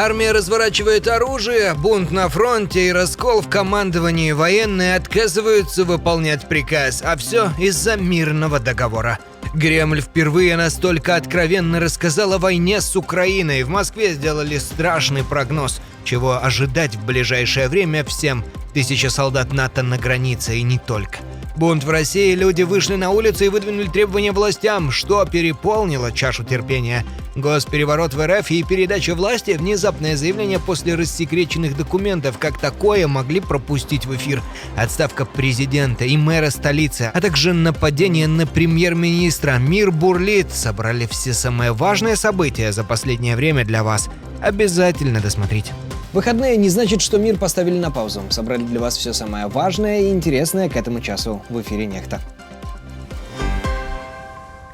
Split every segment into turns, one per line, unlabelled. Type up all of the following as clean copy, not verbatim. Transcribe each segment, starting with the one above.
Армия разворачивает оружие, бунт на фронте и раскол в командовании. Военные отказываются выполнять приказ, а все из-за мирного договора. Кремль впервые настолько откровенно рассказал о войне с Украиной. В Москве сделали страшный прогноз, чего ожидать в ближайшее время всем. 1000 солдат НАТО на границе и не только. Бунт в России, люди вышли на улицы и выдвинули требования властям, что переполнило чашу терпения. Госпереворот в РФ и передача власти, внезапное заявление после рассекреченных документов, как такое могли пропустить в эфир. Отставка президента и мэра столицы, а также нападение на премьер-министра. Мир бурлит. Собрали все самые важные события за последнее время для вас. Обязательно досмотрите.
Выходные не значит, что мир поставили на паузу. Собрали для вас все самое важное и интересное к этому часу в эфире «Нехта».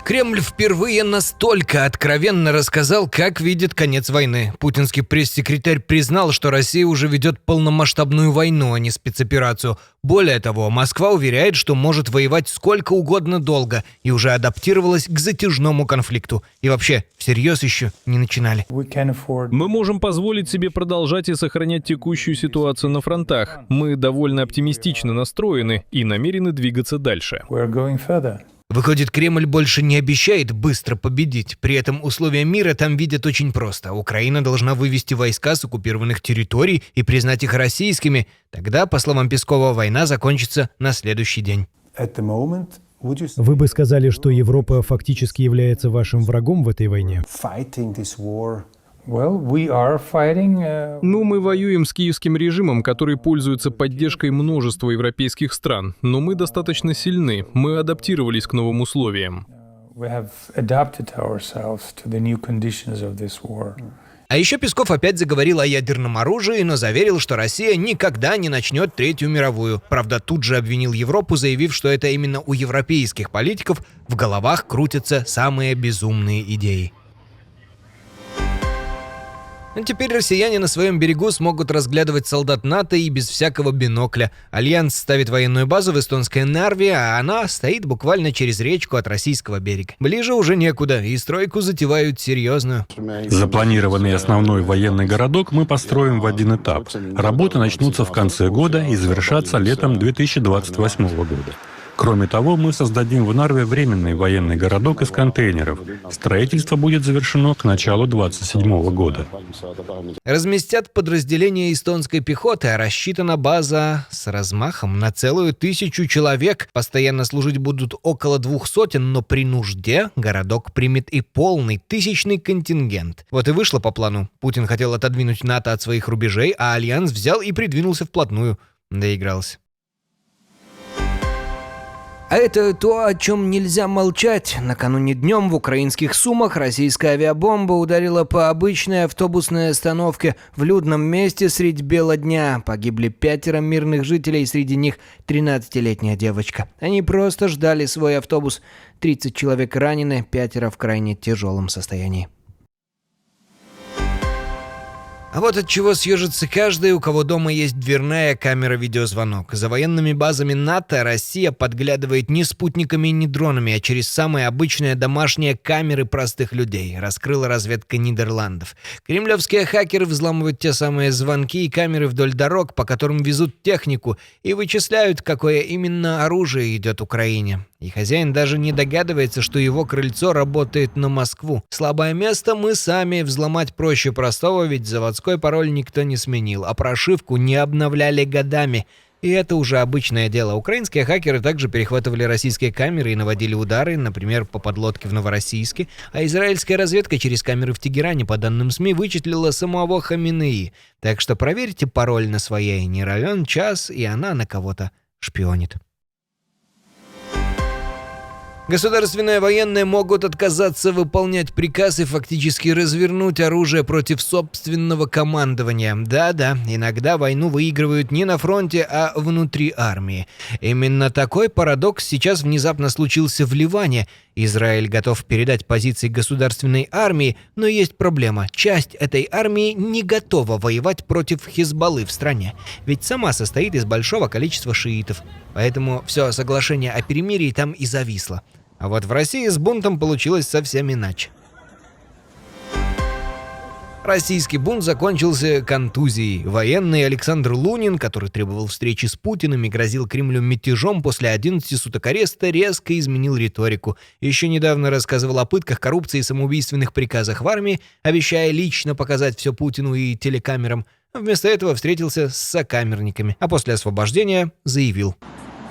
Кремль впервые настолько откровенно рассказал, как видит конец войны. Путинский пресс-секретарь признал, что Россия уже ведет полномасштабную войну, а не спецоперацию. Более того, Москва уверяет, что может воевать сколько угодно долго и уже адаптировалась к затяжному конфликту. И вообще, всерьез еще не начинали.
Мы можем позволить себе продолжать и сохранять текущую ситуацию на фронтах. Мы довольно оптимистично настроены и намерены двигаться дальше.
Выходит, Кремль больше не обещает быстро победить. При этом условия мира там видят очень просто. Украина должна вывести войска с оккупированных территорий и признать их российскими. Тогда, по словам Пескова, война закончится на следующий день.
Вы бы сказали, что Европа фактически является вашим врагом в этой войне?
Мы воюем с киевским режимом, который пользуется поддержкой множества европейских стран. Но мы достаточно сильны. Мы адаптировались к новым условиям.
А еще Песков опять заговорил о ядерном оружии, но заверил, что Россия никогда не начнет Третью мировую. Правда, тут же обвинил Европу, заявив, что это именно у европейских политиков в головах крутятся самые безумные идеи. Теперь россияне на своем берегу смогут разглядывать солдат НАТО и без всякого бинокля. Альянс ставит военную базу в эстонской Нарве, а она стоит буквально через речку от российского берега. Ближе уже некуда, и стройку затевают серьезную.
Запланированный основной военный городок мы построим в один этап. Работы начнутся в конце года и завершатся летом 2028 года. Кроме того, мы создадим в Нарве временный военный городок из контейнеров. Строительство будет завершено к началу 2027 года.
Разместят подразделения эстонской пехоты, а рассчитана база с размахом на целую 1000 человек. Постоянно служить будут около 200, но при нужде городок примет и полный 1000-ный контингент. Вот и вышло по плану. Путин хотел отодвинуть НАТО от своих рубежей, а Альянс взял и придвинулся вплотную. Доигрался. А это то, о чем нельзя молчать. Накануне днем в украинских Сумах российская авиабомба ударила по обычной автобусной остановке в людном месте средь бела дня. Погибли 5 мирных жителей, среди них 13-летняя девочка. Они просто ждали свой автобус. 30 человек ранены, 5 в крайне тяжелом состоянии. А вот от чего съежится каждый, у кого дома есть дверная камера-видеозвонок. За военными базами НАТО Россия подглядывает не спутниками и не дронами, а через самые обычные домашние камеры простых людей, раскрыла разведка Нидерландов. Кремлевские хакеры взламывают те самые звонки и камеры вдоль дорог, по которым везут технику, и вычисляют, какое именно оружие идет Украине. И хозяин даже не догадывается, что его крыльцо работает на Москву. Слабое место мы сами, взломать проще простого, ведь заводской пароль никто не сменил, а прошивку не обновляли годами. И это уже обычное дело. Украинские хакеры также перехватывали российские камеры и наводили удары, например, по подлодке в Новороссийске, а израильская разведка через камеры в Тегеране, по данным СМИ, вычислила самого Хаминеи. Так что проверьте пароль на своей, не равен час, и она на кого-то шпионит. Государственные военные могут отказаться выполнять приказ и фактически развернуть оружие против собственного командования. Да-да, иногда войну выигрывают не на фронте, а внутри армии. Именно такой парадокс сейчас внезапно случился в Ливане. Израиль готов передать позиции государственной армии, но есть проблема. Часть этой армии не готова воевать против Хизбаллы в стране, ведь сама состоит из большого количества шиитов. Поэтому все соглашение о перемирии там и зависло. А вот в России с бунтом получилось совсем иначе. Российский бунт закончился контузией. Военный Александр Лунин, который требовал встречи с Путиным и грозил Кремлю мятежом, после 11 суток ареста резко изменил риторику. Еще недавно рассказывал о пытках, коррупции и самоубийственных приказах в армии, обещая лично показать все Путину и телекамерам. Вместо этого встретился с сокамерниками, а после освобождения заявил: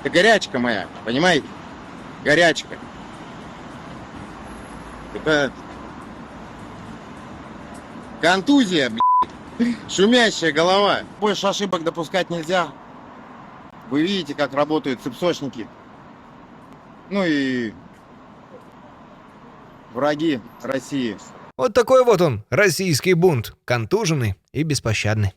«Это горячка моя, понимаете? Горячка. Это контузия, блядь. Шумящая голова. Больше ошибок допускать нельзя. Вы видите, как работают цепсошники. Ну и враги России».
Вот такой вот он, российский бунт, контуженный и беспощадный.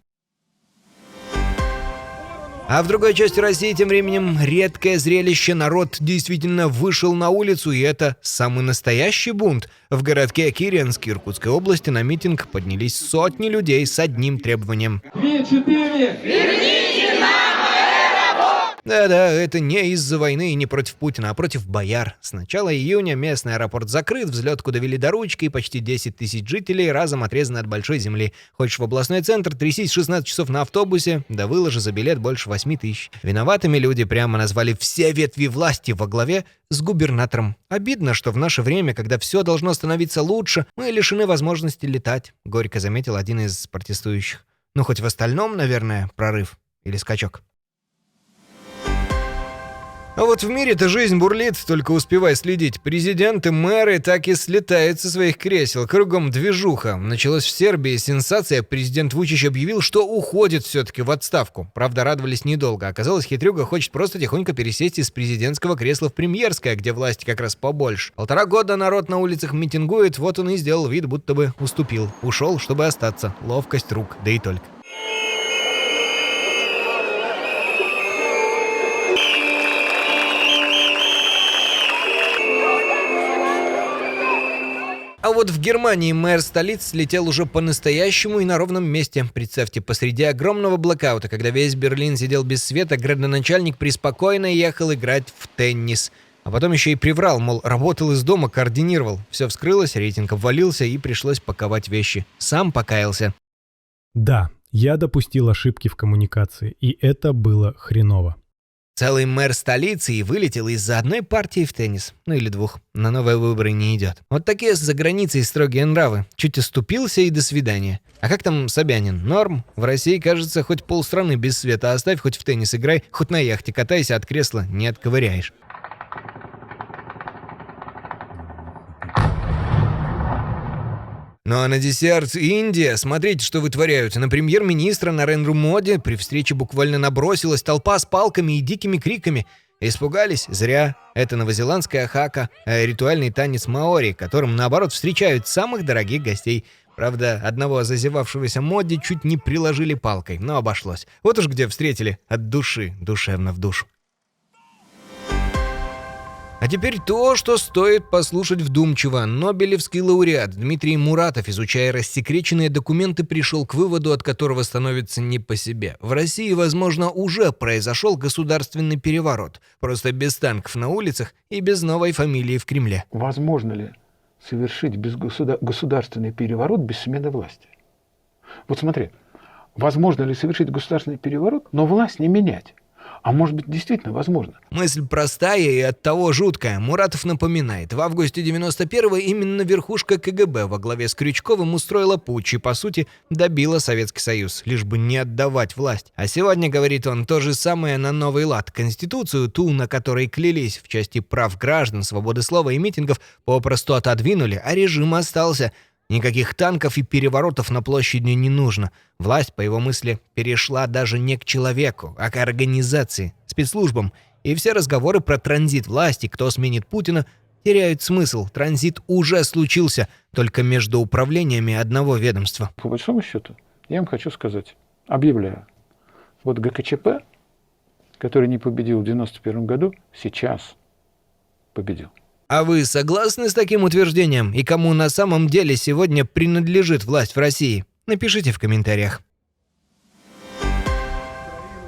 А в другой части России тем временем редкое зрелище. Народ действительно вышел на улицу, и это самый настоящий бунт. В городке Киренск Иркутской области на митинг поднялись сотни людей с одним требованием. Да-да, это не из-за войны и не против Путина, а против бояр. С начала июня местный аэропорт закрыт, взлетку довели до ручки, и почти 10 тысяч жителей разом отрезаны от большой земли. Хочешь в областной центр, трясись 16 часов на автобусе, да выложи за билет больше 8 тысяч. Виноватыми люди прямо назвали все ветви власти во главе с губернатором. Обидно, что в наше время, когда все должно становиться лучше, мы лишены возможности летать, горько заметил один из протестующих. Ну, хоть в остальном, наверное, прорыв или скачок. А вот в мире-то жизнь бурлит, только успевай следить. Президенты, мэры так и слетают со своих кресел. Кругом движуха. Началось в Сербии сенсация. Президент Вучич объявил, что уходит все-таки в отставку. Правда, радовались недолго. Оказалось, хитрюга хочет просто тихонько пересесть из президентского кресла в премьерское, где власти как раз побольше. 1,5 года народ на улицах митингует, вот он и сделал вид, будто бы уступил. Ушел, чтобы остаться. Ловкость рук, да и только. А вот в Германии мэр столицы слетел уже по-настоящему и на ровном месте. Представьте, посреди огромного блэкаута, когда весь Берлин сидел без света, градоначальник преспокойно ехал играть в теннис. А потом еще и приврал, мол, работал из дома, координировал. Все вскрылось, рейтинг обвалился и пришлось паковать вещи. Сам покаялся.
Да, я допустил ошибки в коммуникации, и это было хреново.
Целый мэр столицы и вылетел из-за одной партии в теннис. Ну или двух. На новые выборы не идет. Вот такие за границей строгие нравы. Чуть оступился и до свидания. А как там Собянин? Норм? В России, кажется, хоть полстраны без света оставь, хоть в теннис играй, хоть на яхте катайся, от кресла не отковыряешь. Ну а на десерт Индия. Смотрите, что вытворяют. На премьер-министра Нарендру Моди при встрече буквально набросилась толпа с палками и дикими криками. Испугались? Зря. Это новозеландская хака, ритуальный танец маори, которым, наоборот, встречают самых дорогих гостей. Правда, одного зазевавшегося Моди чуть не приложили палкой, но обошлось. Вот уж где встретили от души, душевно в душу. А теперь то, что стоит послушать вдумчиво. Нобелевский лауреат Дмитрий Муратов, изучая рассекреченные документы, пришел к выводу, от которого становится не по себе. В России, возможно, уже произошел государственный переворот. Просто без танков на улицах и без новой фамилии в Кремле.
Возможно ли совершить государственный переворот без смены власти? Вот смотри, возможно ли совершить государственный переворот, но власть не менять? А может быть, действительно возможно?
Мысль простая и оттого жуткая. Муратов напоминает, в августе 91-го именно верхушка КГБ во главе с Крючковым устроила путч и, по сути, добила Советский Союз, лишь бы не отдавать власть. А сегодня, говорит он, то же самое на новый лад. Конституцию, ту, на которой клялись в части прав граждан, свободы слова и митингов, попросту отодвинули, а режим остался. Никаких танков и переворотов на площади не нужно. Власть, по его мысли, перешла даже не к человеку, а к организации, спецслужбам. И все разговоры про транзит власти, кто сменит Путина, теряют смысл. Транзит уже случился, только между управлениями одного ведомства.
По большому счету, я вам хочу сказать, объявляю, вот ГКЧП, который не победил в 91 году, сейчас победил.
А вы согласны с таким утверждением? И кому на самом деле сегодня принадлежит власть в России? Напишите в комментариях.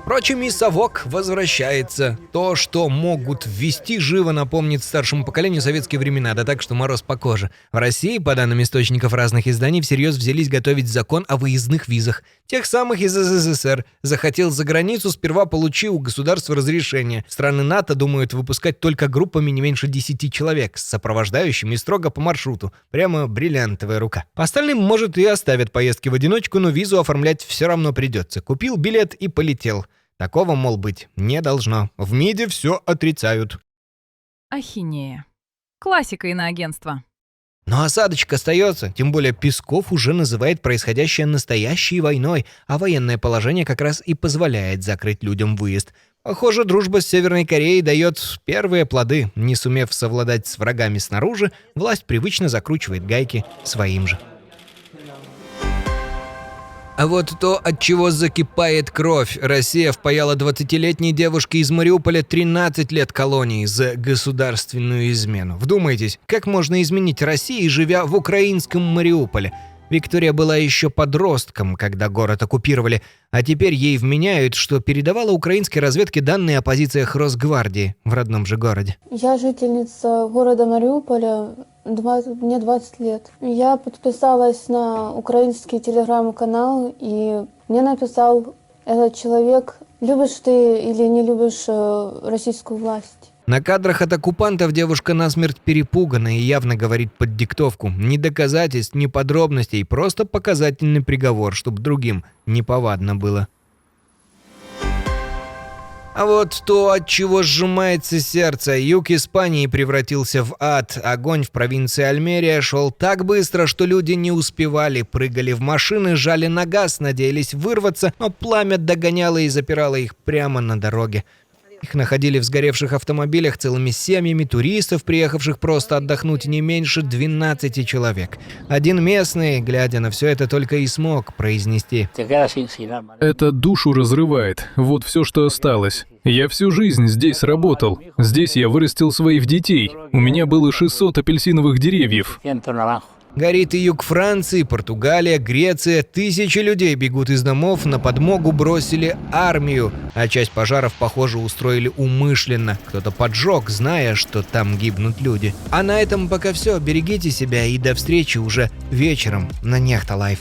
Впрочем, и совок возвращается. То, что могут ввести, живо напомнит старшему поколению советские времена, да так, что мороз по коже. В России, по данным источников разных изданий, всерьез взялись готовить закон о выездных визах. Тех самых из СССР. Захотел за границу, сперва получи у государства разрешение. Страны НАТО думают выпускать только группами не меньше 10 человек, с сопровождающими строго по маршруту. Прямо бриллиантовая рука. По остальным, может, и оставят поездки в одиночку, но визу оформлять все равно придется. Купил билет и полетел. Такого, мол, быть не должно. В МИДе все отрицают.
Ахинея. Классика иноагентства.
Но осадочек остается, тем более Песков уже называет происходящее настоящей войной, а военное положение как раз и позволяет закрыть людям выезд. Похоже, дружба с Северной Кореей дает первые плоды. Не сумев совладать с врагами снаружи, власть привычно закручивает гайки своим же. А вот то, от чего закипает кровь. Россия впаяла 20-летней девушке из Мариуполя 13 лет колонии за государственную измену. Вдумайтесь, как можно изменить России, живя в украинском Мариуполе? Виктория была еще подростком, когда город оккупировали, а теперь ей вменяют, что передавала украинской разведке данные о позициях Росгвардии в родном же городе.
Я жительница города Мариуполя, мне 20 лет. Я подписалась на украинский телеграм-канал, и мне написал этот человек: любишь ты или не любишь российскую власть.
На кадрах от оккупантов девушка насмерть перепугана и явно говорит под диктовку. Ни доказательств, ни подробностей, просто показательный приговор, чтобы другим неповадно было. А вот то, от чего сжимается сердце. Юг Испании превратился в ад. Огонь в провинции Альмерия шел так быстро, что люди не успевали. Прыгали в машины, жали на газ, надеялись вырваться, но пламя догоняло и запирало их прямо на дороге. Их находили в сгоревших автомобилях целыми семьями туристов, приехавших просто отдохнуть, не меньше 12 человек. Один местный, глядя на все это, только и смог произнести:
Это душу разрывает. Вот все, что осталось. Я всю жизнь здесь работал. Здесь я вырастил своих детей. У меня было 600 апельсиновых деревьев.
Горит и юг Франции, Португалия, Греция. Тысячи людей бегут из домов, на подмогу бросили армию. А часть пожаров, похоже, устроили умышленно. Кто-то поджег, зная, что там гибнут люди. А на этом пока все. Берегите себя и до встречи уже вечером на Нехта Лайв.